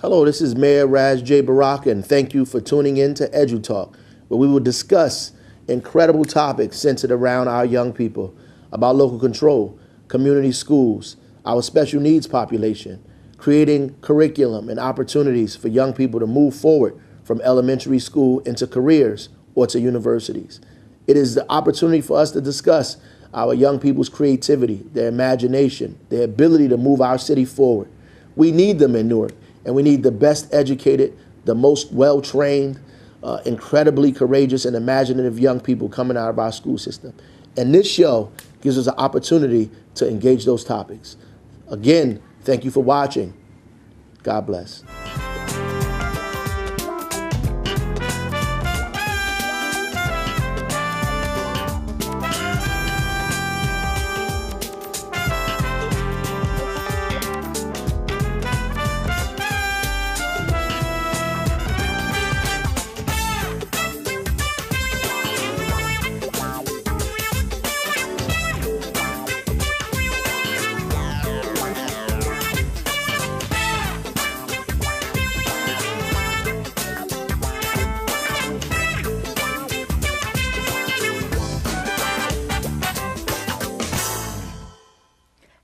Hello, this is Mayor Raz J. Baraka, and thank you for tuning in to EduTalk, where we will discuss incredible topics centered around our young people, about local control, community schools, our special needs population, creating curriculum and opportunities for young people to move forward from elementary school into careers or to universities. It is the opportunity for us to discuss our young people's creativity, their imagination, their ability to move our city forward. We need them in Newark. And we need the best educated, the most well-trained, incredibly courageous and imaginative young people coming out of our school system. And this show gives us an opportunity to engage those topics. Again, thank you for watching. God bless.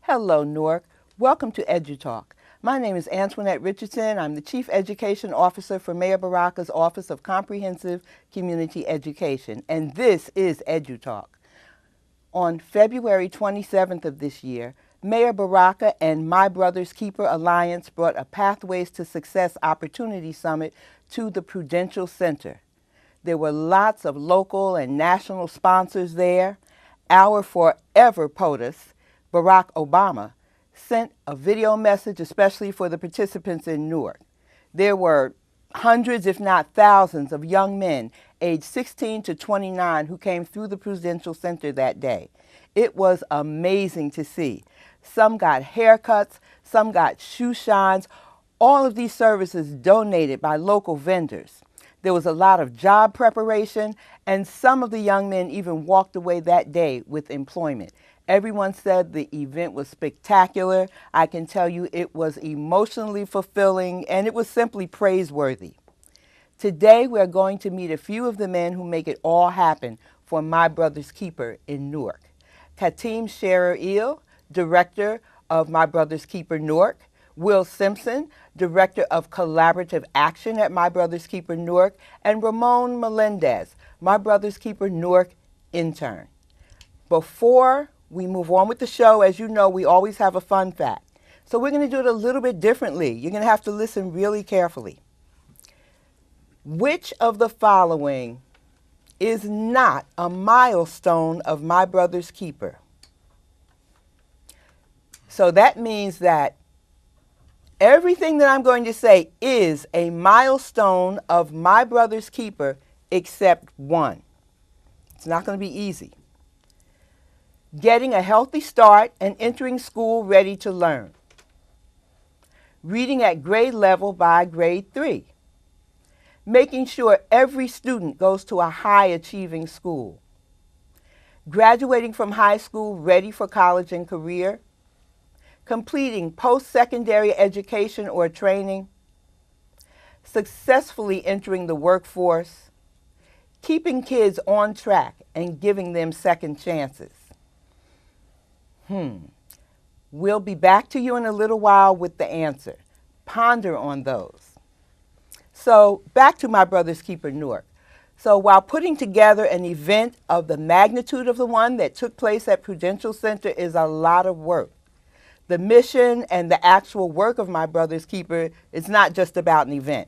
Hello, Newark. Welcome to EduTalk. My name is Antoinette Richardson. I'm the Chief Education Officer for Mayor Baraka's Office of Comprehensive Community Education, and this is EduTalk. On February 27th of this year, Mayor Baraka and My Brother's Keeper Alliance brought a Pathways to Success Opportunity Summit to the Prudential Center. There were lots of local and national sponsors there. Our forever POTUS, Barack Obama, sent a video message especially for the participants in Newark. There were hundreds, if not thousands, of young men aged 16 to 29 who came through the Prudential Center that day. It was amazing to see. Some got haircuts, some got shoe shines, all of these services donated by local vendors. There was a lot of job preparation, and some of the young men even walked away that day with employment. Everyone said the event was spectacular. I can tell you it was emotionally fulfilling, and it was simply praiseworthy. Today, we're going to meet a few of the men who make it all happen for My Brother's Keeper in Newark. Khaatim Sherrer, Director of My Brother's Keeper Newark. Will Simpson, Director of Collaborative Action at My Brother's Keeper Newark. And Ramon Melendez, My Brother's Keeper Newark Intern. Before we move on with the show, as you know, we always have a fun fact. So we're going to do it a little bit differently. You're going to have to listen really carefully. Which of the following is not a milestone of My Brother's Keeper? So that means that everything that I'm going to say is a milestone of My Brother's Keeper except one. It's not going to be easy. Getting a healthy start and entering school ready to learn. Reading at grade level by grade 3. Making sure every student goes to a high achieving school. Graduating from high school ready for college and career. Completing post-secondary education or training. Successfully entering the workforce. Keeping kids on track and giving them second chances. We'll be back to you in a little while with the answer. Ponder on those. So back to My Brother's Keeper Newark. So while putting together an event of the magnitude of the one that took place at Prudential Center is a lot of work, the mission and the actual work of My Brother's Keeper is not just about an event.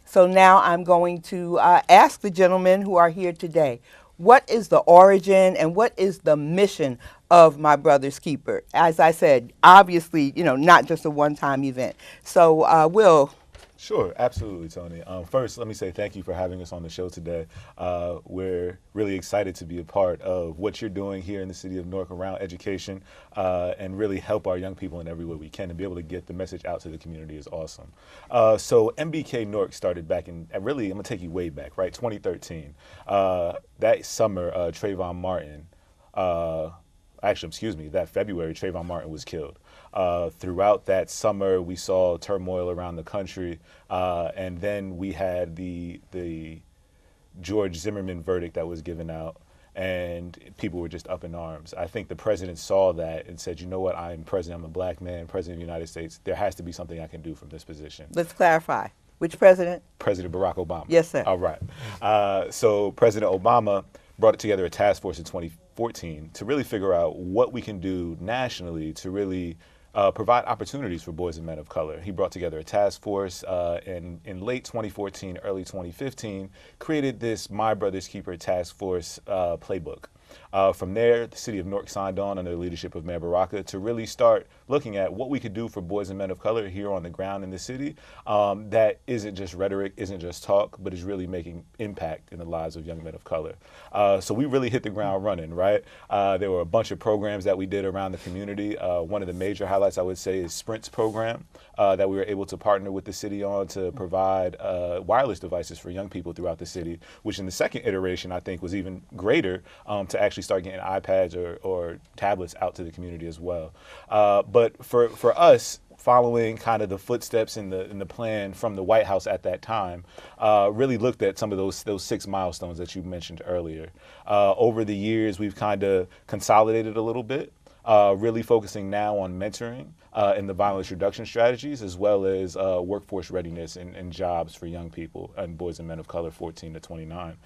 So now I'm going to ask the gentlemen who are here today, what is the origin and what is the mission of My Brother's Keeper? As I said, obviously, not just a one-time event. So, Will. Sure, absolutely, Tony. First, let me say thank you for having us on the show today. We're really excited to be a part of what you're doing here in the city of Newark around education and really help our young people in every way we can, and be able to get the message out to the community is awesome. So MBK Newark started back in, really, I'm going to take you way back, right, 2013. That summer, Trayvon Martin, that February, Trayvon Martin was killed. Throughout that summer, we saw turmoil around the country, and then we had the George Zimmerman verdict that was given out, and people were just up in arms. I think the president saw that and said, you know what, I'm president, I'm a black man, president of the United States. There has to be something I can do from this position. Let's clarify. Which president? President Barack Obama. Yes, sir. All right. So President Obama brought together a task force in 2014 to really figure out what we can do nationally to really provide opportunities for boys and men of color. He brought together a task force and in late 2014, early 2015, created this My Brother's Keeper task force playbook. From there, the city of Newark signed on under the leadership of Mayor Baraka to really start looking at what we could do for boys and men of color here on the ground in the city that isn't just rhetoric, isn't just talk, but is really making impact in the lives of young men of color. So we really hit the ground running, right? There were a bunch of programs that we did around the community. One of the major highlights, I would say, is Sprint's program that we were able to partner with the city on to provide wireless devices for young people throughout the city, which in the second iteration, I think, was even greater to actually start getting iPads or tablets out to the community as well. But for us, following kind of the footsteps in the plan from the White House at that time, really looked at some of those 6 milestones that you mentioned earlier. Over the years, we've kind of consolidated a little bit, really focusing now on mentoring and the violence reduction strategies, as well as workforce readiness and jobs for young people and boys and men of color 14 to 29.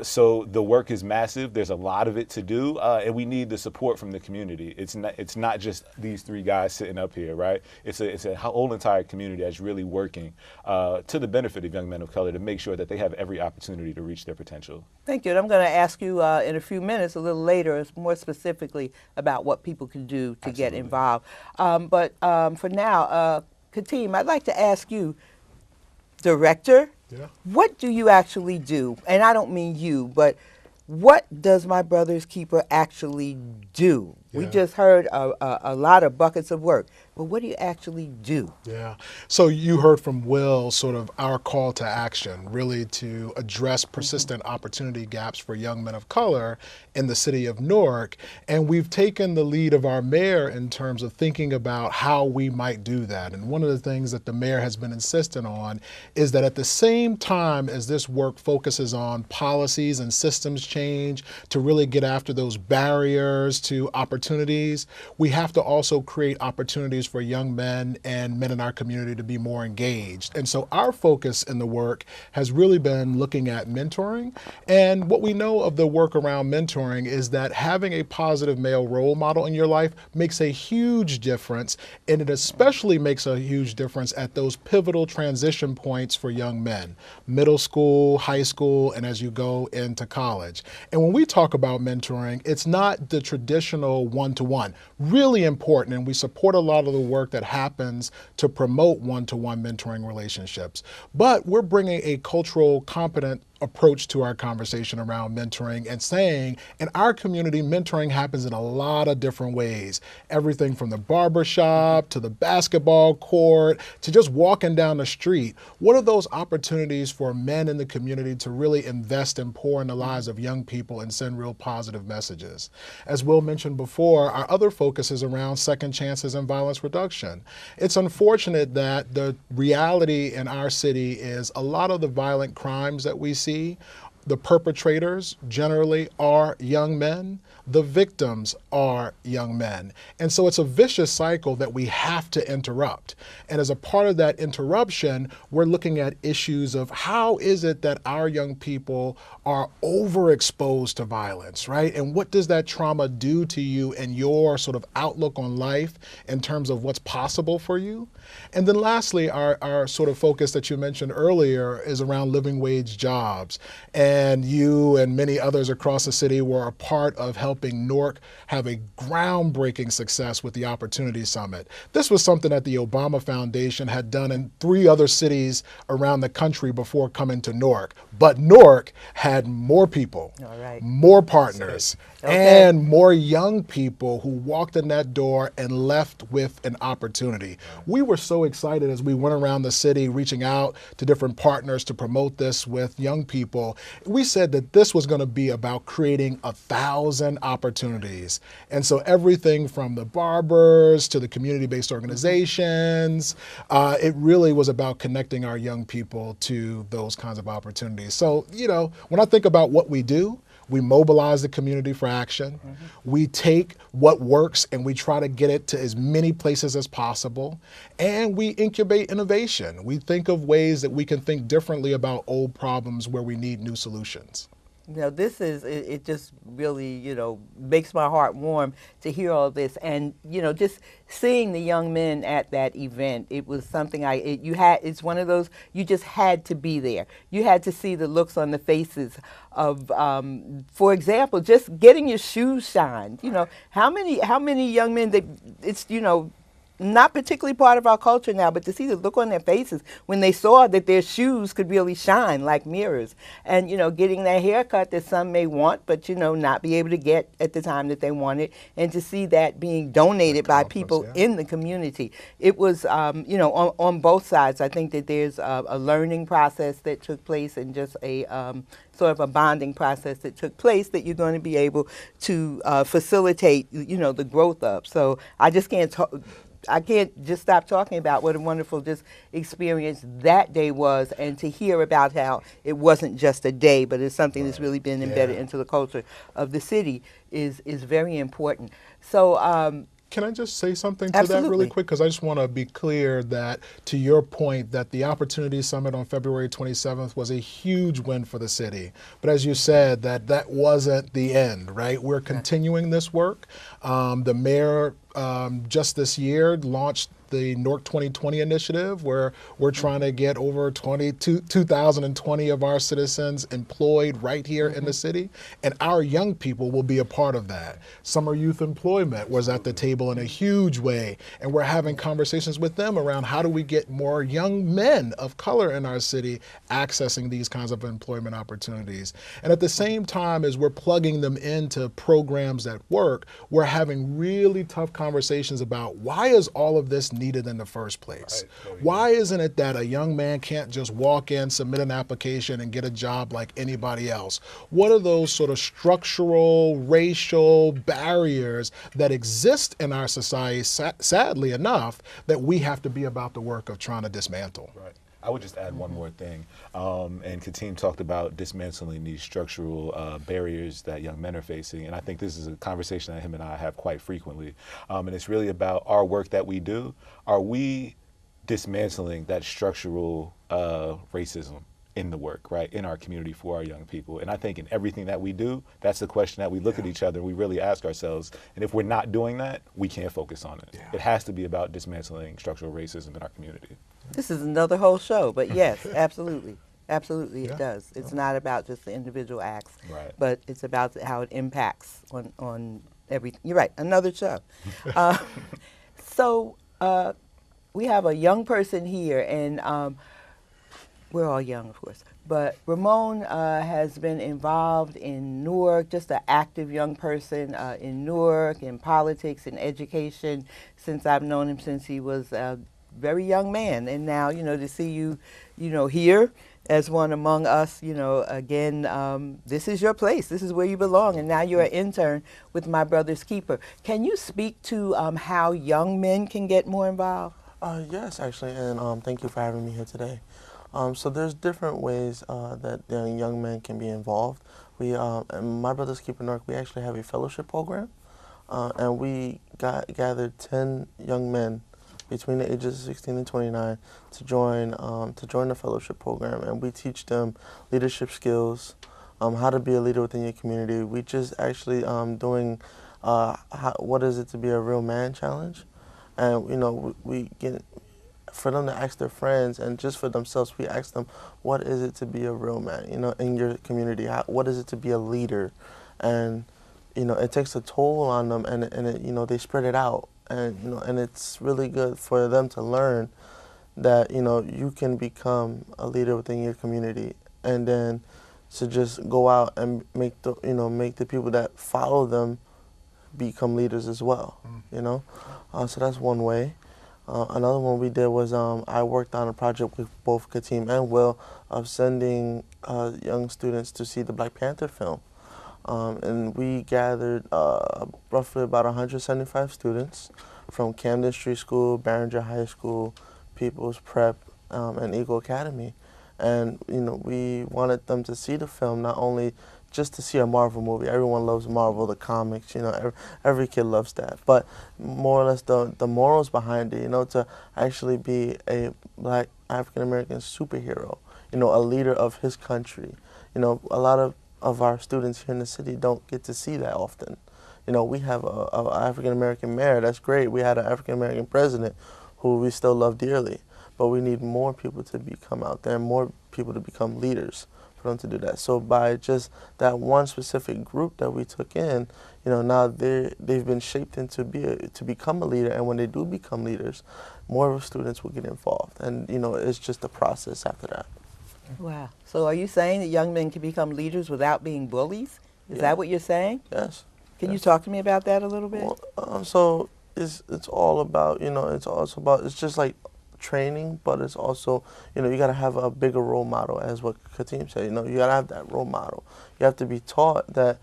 So the work is massive. There's a lot of it to do, and we need the support from the community. It's not just these 3 guys sitting up here, right? It's a whole entire community that's really working to the benefit of young men of color to make sure that they have every opportunity to reach their potential. Thank you. And I'm going to ask you in a few minutes, a little later, more specifically about what people can do to get involved. But for now, Khaatim, I'd like to ask you, Director, what do you actually do? And I don't mean you, but what does My Brother's Keeper actually do? We just heard a lot of buckets of work, but what do you actually do? Yeah, so you heard from Will sort of our call to action, really to address persistent opportunity gaps for young men of color in the city of Newark. And we've taken the lead of our mayor in terms of thinking about how we might do that. And one of the things that the mayor has been insistent on is that at the same time as this work focuses on policies and systems change to really get after those barriers to opportunities, we have to also create opportunities for young men and men in our community to be more engaged. And so our focus in the work has really been looking at mentoring. And what we know of the work around mentoring is that having a positive male role model in your life makes a huge difference, and it especially makes a huge difference at those pivotal transition points for young men, middle school, high school, and as you go into college. And when we talk about mentoring, it's not the traditional one-to-one. Really important, and we support a lot of the work that happens to promote one-to-one mentoring relationships. But we're bringing a cultural, competent approach to our conversation around mentoring and saying, in our community, mentoring happens in a lot of different ways. Everything from the barbershop to the basketball court to just walking down the street. What are those opportunities for men in the community to really invest and pour in the lives of young people and send real positive messages? As Will mentioned before, our other focus is around second chances and violence reduction. It's unfortunate that the reality in our city is a lot of the violent crimes that we see, the perpetrators generally are young men. The victims are young men. And so it's a vicious cycle that we have to interrupt. And as a part of that interruption, we're looking at issues of how is it that our young people are overexposed to violence, right? And what does that trauma do to you and your sort of outlook on life in terms of what's possible for you? And then lastly, our sort of focus that you mentioned earlier is around living wage jobs. And you and many others across the city were a part of helping Newark have a groundbreaking success with the Opportunity Summit. This was something that the Obama Foundation had done in 3 other cities around the country before coming to Newark. But Newark had more people, more partners, and more young people who walked in that door and left with an opportunity. We were so excited as we went around the city reaching out to different partners to promote this with young people. we said that this was going to be about creating 1,000 opportunities. And so everything from the barbers to the community-based organizations, it really was about connecting our young people to those kinds of opportunities. So, you know, when I think about what we do, we mobilize the community for action. We take what works and we try to get it to as many places as possible. And we incubate innovation. We think of ways that we can think differently about old problems where we need new solutions. You know, this is, it just really, you know, makes my heart warm to hear all this. And, you know, just seeing the young men at that event, it was something it's one of those, you just had to be there. You had to see the looks on the faces of, for example, just getting your shoes shined. You know, how many young men it's, you know, not particularly part of our culture now, but to see the look on their faces when they saw that their shoes could really shine like mirrors. And, you know, getting that haircut that some may want, but, you know, not be able to get at the time that they wanted. And to see that being donated by people in the community. It was, you know, on both sides. I think that there's a learning process that took place and just a sort of a bonding process that took place that you're going to be able to facilitate, you know, the growth of. So I just I can't just stop talking about what a wonderful just experience that day was, and to hear about how it wasn't just a day, but it's something that's really been embedded into the culture of the city is very important. So can I just say something to that really quick? Because I just want to be clear that, to your point, that the Opportunity Summit on February 27th was a huge win for the city. But as you said, that wasn't the end, right? We're continuing this work. The mayor just this year launched the Newark 2020 initiative, where we're trying to get over 2,020 of our citizens employed right here in the city, and our young people will be a part of that. Summer youth employment was at the table in a huge way, and we're having conversations with them around how do we get more young men of color in our city accessing these kinds of employment opportunities. And at the same time as we're plugging them into programs that work, we're having really tough conversations about why is all of this needed in the first place? Why isn't it that a young man can't just walk in, submit an application, and get a job like anybody else? What are those sort of structural, racial barriers that exist in our society, sadly enough, that we have to be about the work of trying to dismantle? Right. I would just add one more thing. And Khaatim talked about dismantling these structural barriers that young men are facing. And I think this is a conversation that him and I have quite frequently. And it's really about our work that we do. Are we dismantling that structural racism in the work, right, in our community for our young people? And I think in everything that we do, that's the question that we look at each other and we really ask ourselves. And if we're not doing that, we can't focus on it. It has to be about dismantling structural racism in our community. This is another whole show, but yes, absolutely. Absolutely, it does. It's not about just the individual acts, but it's about how it impacts on everything. You're right, another show. So we have a young person here, and we're all young, of course, but Ramon has been involved in Newark, just an active young person in Newark, in politics, in education, since I've known him since he was a very young man. And now, you know, to see you, you know, here as one among us, you know, again, this is your place. This is where you belong. And now you're an intern with My Brother's Keeper. Can you speak to how young men can get more involved? Yes, actually, and thank you for having me here today. So there's different ways that young men can be involved. We, in My Brother's Keeper Newark, we actually have a fellowship program, and we gathered 10 young men between the ages of 16 and 29 to join the fellowship program, and we teach them leadership skills, how to be a leader within your community. We just actually doing what is it to be a real man challenge, and you know we get for them to ask their friends and just for themselves. We ask them, what is it to be a real man? You know, in your community, what is it to be a leader? And you know, it takes a toll on them, and it, you know, they spread it out. And you know, and it's really good for them to learn that you know you can become a leader within your community, and then to just go out and make the people that follow them become leaders as well. You know, so that's one way. Another one we did was I worked on a project with both Khaatim and Will of sending young students to see the Black Panther film. And we gathered roughly about 175 students from Camden Street School, Barringer High School, People's Prep, and Eagle Academy. And we wanted them to see the film, not only just to see a Marvel movie. Everyone loves Marvel, the comics, every kid loves that. But more or less the morals behind it, to actually be a Black African-American superhero, a leader of his country. A lot of our students here in the city don't get to see that often. We have a African-American mayor, that's great. We had an African-American president who we still love dearly. But we need more people to come out there, more people to become leaders for them to do that. So by just that one specific group that we took in, now they've been shaped into to become a leader, and when they do become leaders, more students will get involved. And it's just a process after that. Wow. So are you saying that young men can become leaders without being bullies? Is that what you're saying? Yes. Can you talk to me about that a little bit? Well, so it's all about, it's just like training, but it's also, you got to have a bigger role model, as what Khaatim said. You got to have that role model. You have to be taught that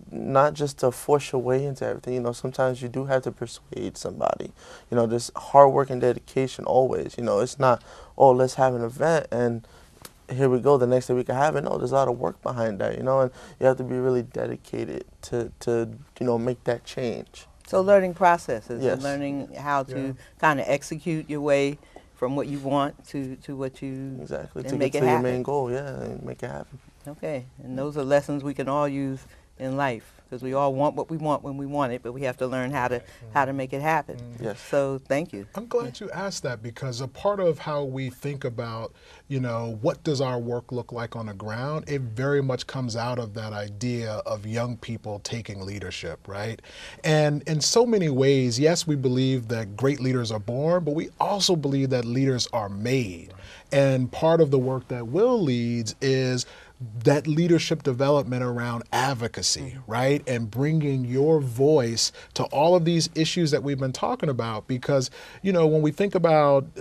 not just to force your way into everything. Sometimes you do have to persuade somebody. There's hard work and dedication always. It's not, oh, let's have an event and here we go, the next day we can have it. No, there's a lot of work behind that, and you have to be really dedicated to make that change. So learning processes, Yes. and learning how to kind of execute your way from what you want to what you Exactly, and to make get it to your happen. main goal, and make it happen. Okay, and those are lessons we can all use in life, because we all want what we want when we want it, but we have to learn how to make it happen. Yes. So thank you. I'm glad you asked that, because a part of how we think about, what does our work look like on the ground, it very much comes out of that idea of young people taking leadership, right? And in so many ways, yes, we believe that great leaders are born, but we also believe that leaders are made. And part of the work that Will leads is that leadership development around advocacy, right? And bringing your voice to all of these issues that we've been talking about. Because, when we think about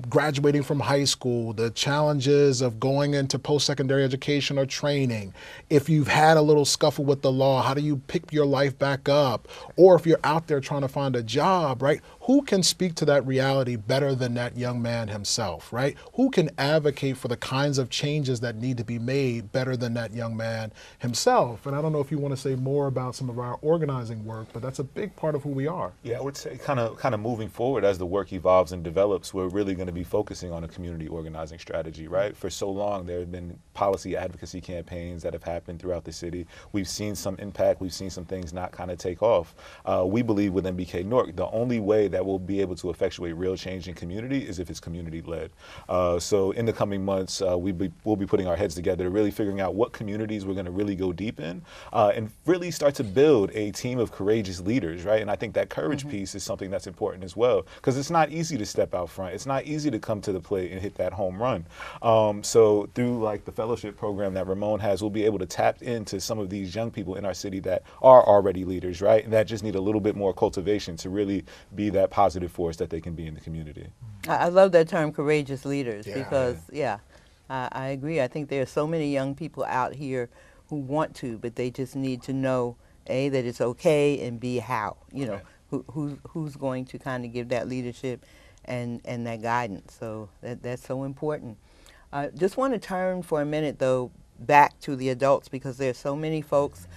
graduating from high school, the challenges of going into post-secondary education or training, if you've had a little scuffle with the law, how do you pick your life back up? Or if you're out there trying to find a job, right? Who can speak to that reality better than that young man himself, right? Who can advocate for the kinds of changes that need to be made better than that young man himself? And I don't know if you want to say more about some of our organizing work, but that's a big part of who we are. Yeah, I would say kind of moving forward as the work evolves and develops, we're really going to be focusing on a community organizing strategy, right? For so long, there have been policy advocacy campaigns that have happened throughout the city. We've seen some impact. We've seen some things not kind of take off. We believe with MBK Newark, the only way that we'll be able to effectuate real change in community is if it's community-led. So in the coming months, we'll be putting our heads together to really figuring out what communities we're going to really go deep in and really start to build a team of courageous leaders, right? And I think that courage piece is something that's important as well, because it's not easy to step out front. It's not easy to come to the plate and hit that home run. So through like the fellowship program that Ramon has, we'll be able to tap into some of these young people in our city that are already leaders, right? And that just need a little bit more cultivation to really be that positive force that they can be in the community. I love that term, courageous leaders, Yeah. because, I agree. I think there are so many young people out here who want to, but they just need to know, A, that it's okay, and B, how, who's going to kind of give that leadership and that guidance. So that's so important. Just want to turn for a minute, though, back to the adults, because there's so many folks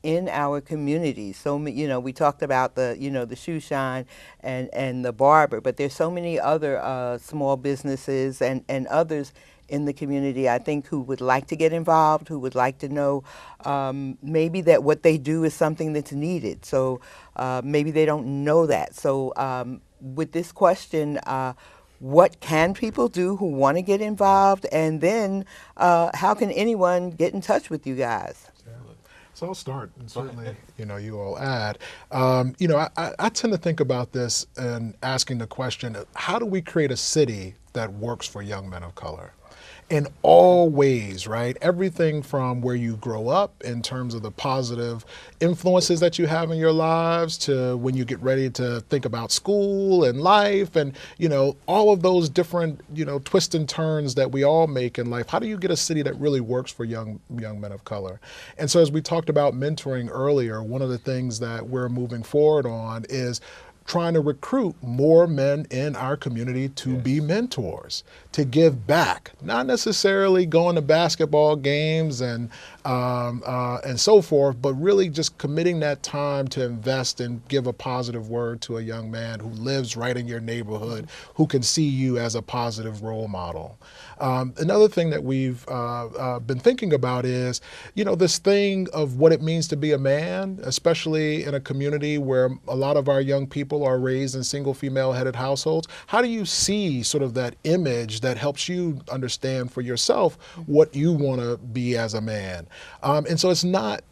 in our communities. So, we talked about the shoe shine and the barber, but there's so many other small businesses and others in the community, I think, who would like to get involved, who would like to know maybe that what they do is something that's needed. So maybe they don't know that. So with this question, what can people do who want to get involved? And then how can anyone get in touch with you guys? So I'll start, and certainly, you all add. I tend to think about this and asking the question, how do we create a city that works for young men of color? in all ways, right? Everything from where you grow up in terms of the positive influences that you have in your lives to when you get ready to think about school and life and, all of those different, twists and turns that we all make in life. How do you get a city that really works for young men of color? And so as we talked about mentoring earlier, one of the things that we're moving forward on is trying to recruit more men in our community to be mentors, to give back, not necessarily going to basketball games and so forth, but really just committing that time to invest and give a positive word to a young man who lives right in your neighborhood, who can see you as a positive role model. Another thing that we've been thinking about is, this thing of what it means to be a man, especially in a community where a lot of our young people are raised in single female headed households. How do you see sort of that image that helps you understand for yourself what you want to be as a man? And so it's not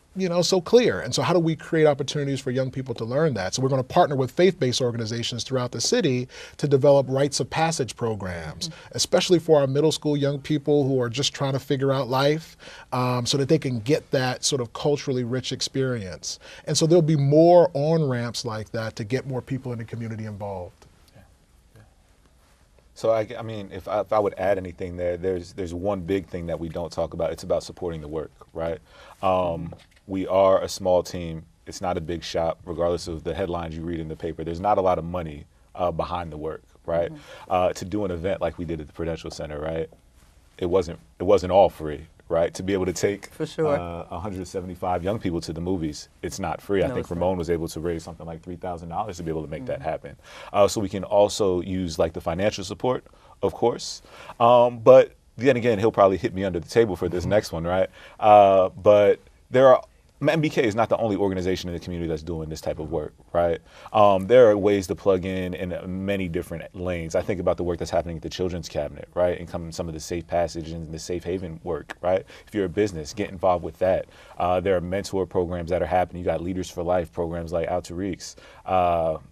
so clear. And so how do we create opportunities for young people to learn that? So we're going to partner with faith-based organizations throughout the city to develop rites of passage programs, especially for our middle school young people who are just trying to figure out life, so that they can get that sort of culturally rich experience. And so there'll be more on-ramps like that to get more people in the community involved. So I mean, if I would add anything there's one big thing that we don't talk about. It's about supporting the work, right? We are a small team. It's not a big shop, regardless of the headlines you read in the paper. There's not a lot of money behind the work, right? To do an event like we did at the Prudential Center, right? It wasn't all free, right? To be able to take For sure. 175 young people to the movies, it's not free. I No, think it's Ramon was able to raise something like $3,000 to be able to make that happen. So we can also use like the financial support, of course. But then again, he'll probably hit me under the table for this next one, right? But MBK is not the only organization in the community that's doing this type of work, right? There are ways to plug in many different lanes. I think about the work that's happening at the Children's Cabinet, right? And some of the safe passage and the safe haven work, right? If you're a business, get involved with that. There are mentor programs that are happening. You got Leaders for Life programs like Outreach.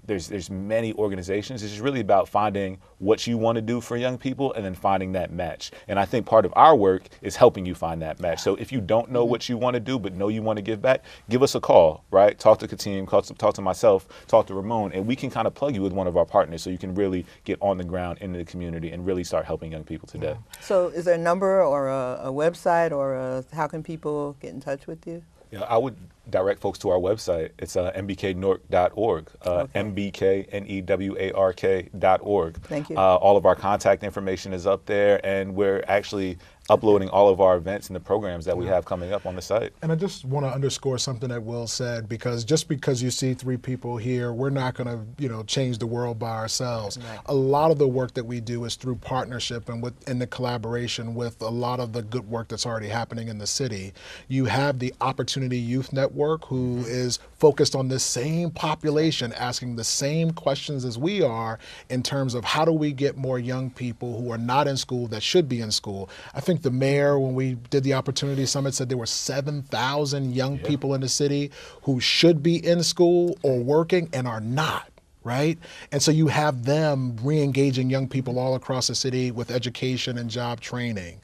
There's many organizations. It's just really about finding what you want to do for young people and then finding that match. And I think part of our work is helping you find that match. So if you don't know what you want to do, but know you want to give back, give us a call, right? Talk to Khaatim, talk to myself, talk to Ramon, and we can kind of plug you with one of our partners so you can really get on the ground into the community and really start helping young people today. So is there a number or a website or how can people get in touch with you? Yeah, I would direct folks to our website. It's mbknewark.org, mbknewark.org. Thank you. All of our contact information is up there, and we're actually uploading all of our events and the programs that we have coming up on the site. And I just want to underscore something that Will said, because just because you see 3 people here, we're not going to, change the world by ourselves. Right. A lot of the work that we do is through partnership and in the collaboration with a lot of the good work that's already happening in the city. You have the Opportunity Youth Network, who is focused on this same population, asking the same questions as we are in terms of how do we get more young people who are not in school that should be in school. I think the mayor, when we did the Opportunity Summit, said there were 7,000 young people in the city who should be in school or working and are not. Right? And so you have them re-engaging young people all across the city with education and job training.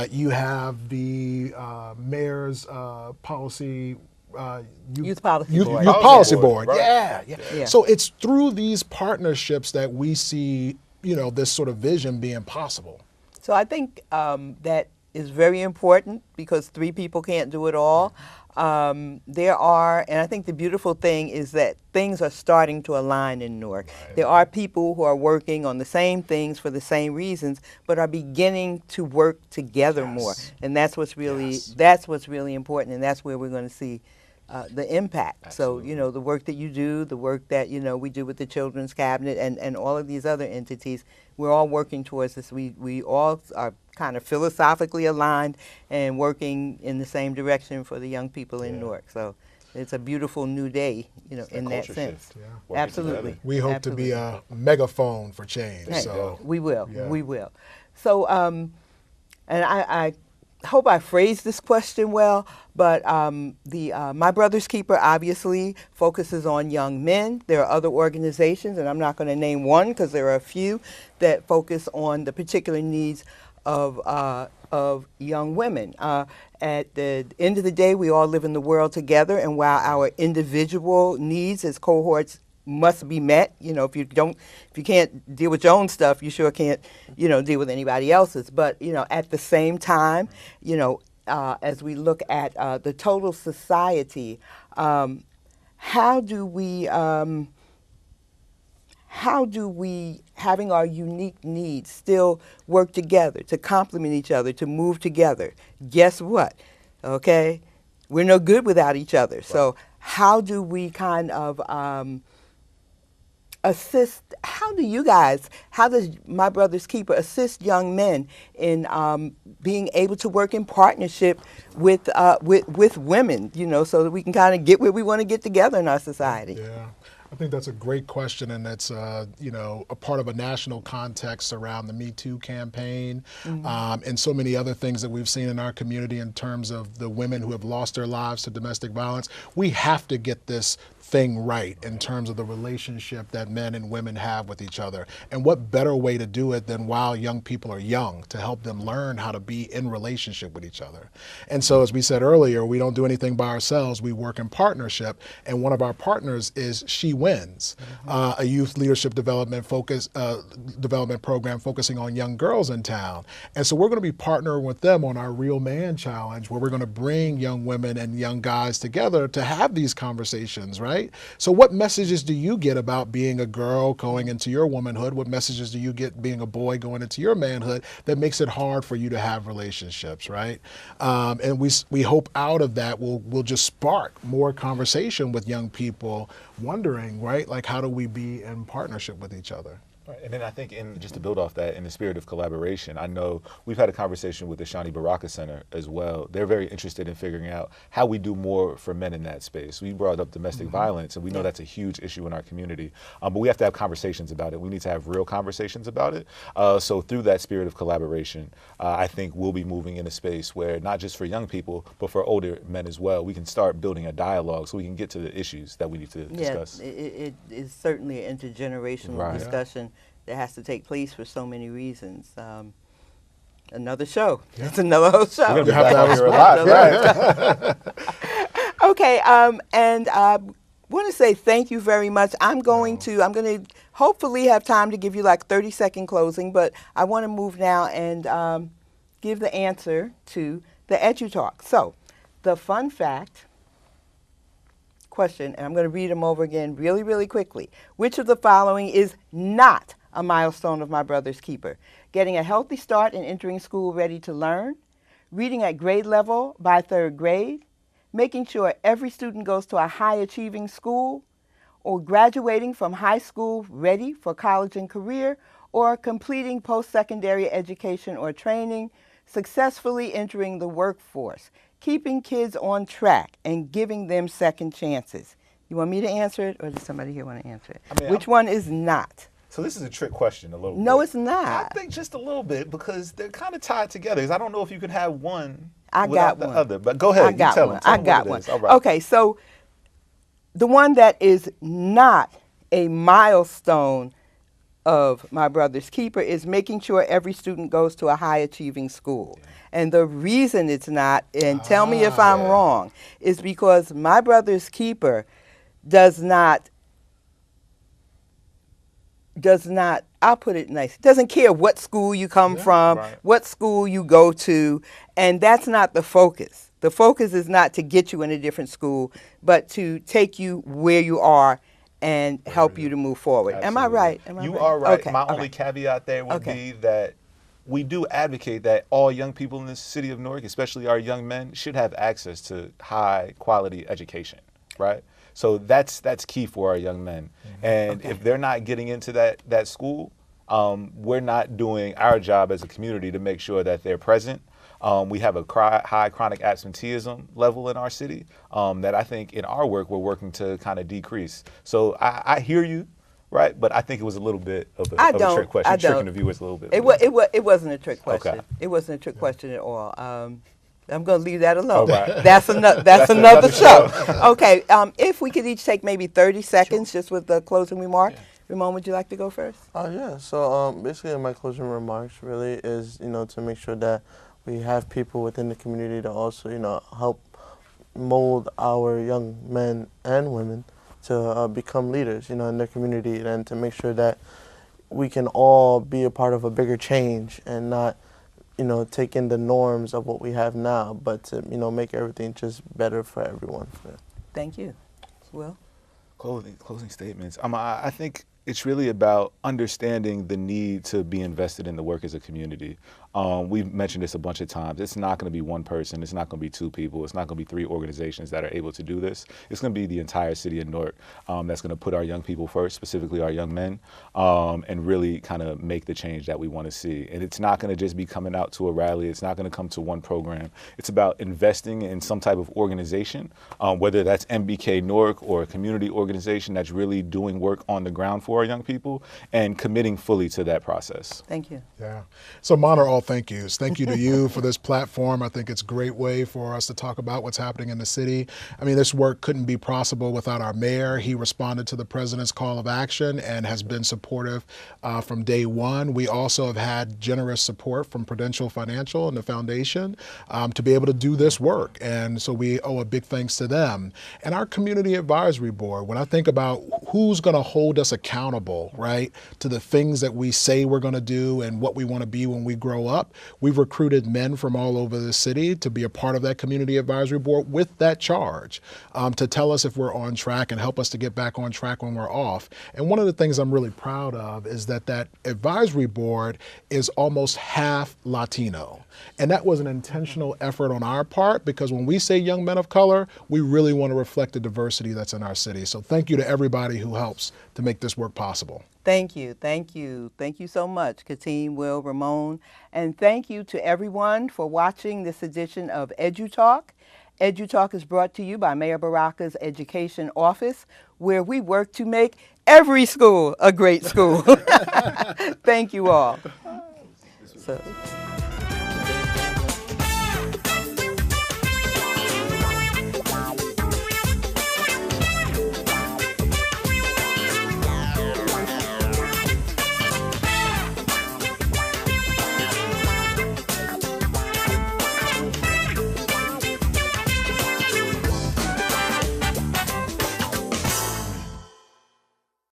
You have the mayor's policy Youth Policy Board. Youth Policy Board. Right. Yeah. So it's through these partnerships that we see, this sort of vision being possible. So I think that is very important because 3 people can't do it all. And I think the beautiful thing is that things are starting to align in Newark. Right. There are people who are working on the same things for the same reasons, but are beginning to work together more. And that's what's really important, and that's where we're going to see the impact. Absolutely. So, the work that you do, the work that, we do with the Children's Cabinet and all of these other entities, we're all working towards this. We all are kind of philosophically aligned and working in the same direction for the young people in Newark. So it's a beautiful new day, in that sense. Yeah. Absolutely. We hope to be a megaphone for change. Hey, so we will. Yeah. We will. So, and I hope I phrased this question well, but My Brother's Keeper obviously focuses on young men. There are other organizations, and I'm not going to name one because there are a few that focus on the particular needs of young women. At the end of the day, we all live in the world together, and while our individual needs as cohorts must be met, if you can't deal with your own stuff, you sure can't, deal with anybody else's. But at the same time, as we look at the total society, how do we, having our unique needs, still work together to complement each other, to move together? Guess what? Okay, we're no good without each other. Right. So how do we kind of assist? How does My Brother's Keeper assist young men in being able to work in partnership with women, so that we can kind of get where we want to get together in our society? Yeah. I think that's a great question, and it's a part of a national context around the Me Too campaign, and so many other things that we've seen in our community in terms of the women who have lost their lives to domestic violence. We have to get this thing right in terms of the relationship that men and women have with each other. And what better way to do it than while young people are young, to help them learn how to be in relationship with each other. And so, as we said earlier, we don't do anything by ourselves. We work in partnership, and one of our partners is She Wins, a youth leadership development program focusing on young girls in town. And so we're going to be partnering with them on our Real Man Challenge, where we're going to bring young women and young guys together to have these conversations, right? So what messages do you get about being a girl going into your womanhood? What messages do you get being a boy going into your manhood that makes it hard for you to have relationships, right? And we hope out of that we'll just spark more conversation with young people wondering, right, like, how do we be in partnership with each other? Right. And then I think, just to build off that, in the spirit of collaboration, I know we've had a conversation with the Shani Baraka Center as well. They're very interested in figuring out how we do more for men in that space. We brought up domestic violence, and we know that's a huge issue in our community. But we have to have conversations about it. We need to have real conversations about it. So through that spirit of collaboration, I think we'll be moving in a space where not just for young people, but for older men as well, we can start building a dialogue so we can get to the issues that we need to discuss. It is certainly an intergenerational discussion that has to take place for so many reasons. Another show. Yeah. It's another whole show. We're going to have to have right. Okay, and I want to say thank you very much. I'm going to hopefully have time to give you like 30-second closing, but I want to move now and give the answer to the EduTalk. So, the fun fact question, and I'm going to read them over again really, really quickly. Which of the following is not a milestone of My Brother's Keeper? Getting a healthy start in entering school ready to learn, reading at grade level by 3rd grade, making sure every student goes to a high-achieving school, or graduating from high school ready for college and career, or completing post-secondary education or training, successfully entering the workforce, keeping kids on track, and giving them second chances. You want me to answer it, or does somebody here want to answer it? Which one is not? So this is a trick question a little bit. No, it's not. I think just a little bit, because they're kind of tied together. Because I don't know if you can have one without without the other. But go ahead. I got one. Tell I them got what one. it is. All right. Okay, so the one that is not a milestone of My Brother's Keeper is making sure every student goes to a high-achieving school. Yeah. And the reason it's not, and tell me if I'm wrong, is because My Brother's Keeper does not, I'll put it nice, doesn't care what school you come from, what school you go to, and that's not the focus. The focus is not to get you in a different school, but to take you where you are and help you to move forward. Absolutely. Am I right? You are right. Okay. My only caveat there would be that we do advocate that all young people in the city of Newark, especially our young men, should have access to high quality education, right? So that's key for our young men. And if they're not getting into that school, we're not doing our job as a community to make sure that they're present. We have a high chronic absenteeism level in our city that I think in our work we're working to kind of decrease. So I hear you, right? But I think it was a little bit of a trick question. Tricking the viewers a little bit. It wasn't a trick question. Okay. It wasn't a trick question at all. I'm going to leave that alone. Right. That's another show. Okay, if we could each take maybe 30 seconds just with the closing remark. Ramon, would you like to go first? Yeah, so basically my closing remarks really is, to make sure that we have people within the community to also, help mold our young men and women to become leaders, in their community, and to make sure that we can all be a part of a bigger change and not, take in the norms of what we have now, but to, make everything just better for everyone. Yeah. Thank you. Will? Closing statements. I think it's really about understanding the need to be invested in the work as a community. We've mentioned this a bunch of times. It's not going to be one person. It's not going to be two people. It's not going to be three organizations that are able to do this. It's going to be the entire city of Newark that's going to put our young people first, specifically our young men, and really kind of make the change that we want to see. And it's not going to just be coming out to a rally. It's not going to come to one program. It's about investing in some type of organization, whether that's MBK Newark or a community organization that's really doing work on the ground for our young people and committing fully to that process. Thank you. Yeah. So mine are all thank yous. Thank you to you for this platform. I think it's a great way for us to talk about what's happening in the city. I mean, this work couldn't be possible without our mayor. He responded to the president's call of action and has been supportive from day one. We also have had generous support from Prudential Financial and the foundation to be able to do this work. And so we owe a big thanks to them. And our community advisory board, when I think about who's going to hold us accountable, right, to the things that we say we're going to do and what we want to be when we grow up, we've recruited men from all over the city to be a part of that community advisory board with that charge to tell us if we're on track and help us to get back on track when we're off. And one of the things I'm really proud of is that that advisory board is almost half Latino. And that was an intentional effort on our part, because when we say young men of color, we really want to reflect the diversity that's in our city. So thank you to everybody who helps to make this work possible. Thank you. Thank you. Thank you so much, Khaatim, Will, Ramon. And thank you to everyone for watching this edition of EduTalk. EduTalk is brought to you by Mayor Baraka's Education Office, where we work to make every school a great school. Thank you all. So.